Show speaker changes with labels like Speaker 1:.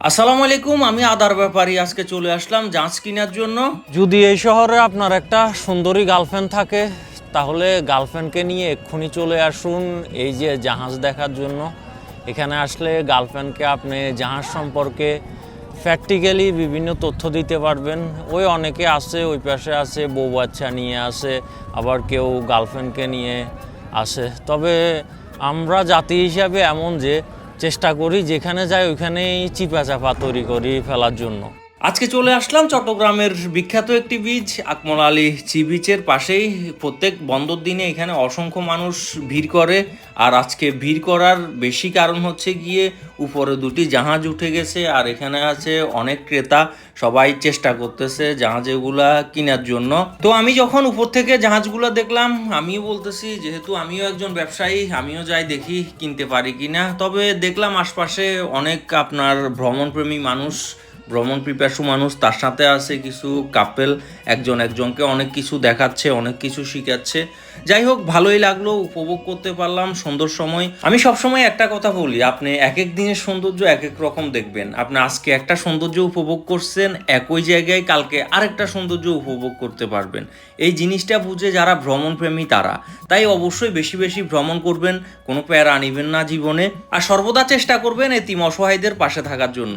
Speaker 1: আসসালামু আলাইকুম, আমি আদার ব্যাপারী আজকে চলে আসলাম জাহাজ কেনার জন্য।
Speaker 2: যদি এই শহরে আপনার একটা সুন্দরী গার্লফ্রেন্ড থাকে তাহলে গার্লফ্রেন্ডকে নিয়ে এক্ষুনি চলে আসুন এই যে জাহাজ দেখার জন্য। এখানে আসলে গার্লফ্রেন্ডকে আপনি জাহাজ সম্পর্কে প্র্যাকটিক্যালি বিভিন্ন তথ্য দিতে পারবেন। ওই অনেকে আছে, ওই পাশে আছে বউ বাচ্চা নিয়ে আসে, আবার কেউ গার্লফ্রেন্ডকে নিয়ে আসে। তবে আমরা জাতি হিসাবে এমন যে চেষ্টা করি যেখানে যাই ওইখানেই চিপা চাপা তৈরি করি ফেলার জন্য।
Speaker 1: আজকে চলে আসলাম চট্টগ্রামের বিখ্যাত একটি বিচ আকমল আলী সি বিচের পাশেই। প্রত্যেক বন্দর দিনে এখানে অসংখ্য মানুষ ভিড় করে, আর আজকে ভিড় করার বেশি কারণ হচ্ছে গিয়ে উপরে দুটি জাহাজ উঠে গেছে, আর এখানে আছে অনেক ক্রেতা, সবাই চেষ্টা করতেছে জাহাজগুলা কেনার জন্য। তো আমি যখন উপর থেকে জাহাজগুলো দেখলাম, আমিও বলতেছি যেহেতু আমিও একজন ব্যবসায়ী, আমিও যাই দেখি কিনতে পারি কিনা। তবে দেখলাম আশপাশে অনেক আপনার ভ্রমণপ্রেমী মানুষ, ভ্রমণ পিপাসু মানুষ, তার সাথে আছে কিছু কাপেল, একজন একজনকে অনেক কিছু দেখাচ্ছে, অনেক কিছু শিখাচ্ছে। যাই হোক, ভালোই লাগলো, উপভোগ করতে পারলাম সুন্দর সময়। আমি সবসময় একটা কথা বলি, আপনি এক এক দিনের সৌন্দর্য এক এক রকম দেখবেন। আপনি আজকে একটা সৌন্দর্য উপভোগ করছেন একই জায়গায়, কালকে আরেকটা সৌন্দর্য উপভোগ করতে পারবেন। এই জিনিসটা বুঝে যারা ভ্রমণ প্রেমী তারা, তাই অবশ্যই বেশি বেশি ভ্রমণ করবেন, কোনো প্যারা আনিবেন না জীবনে, আর সর্বদা চেষ্টা করবেন এতিম অসহায়দের পাশে থাকার জন্য।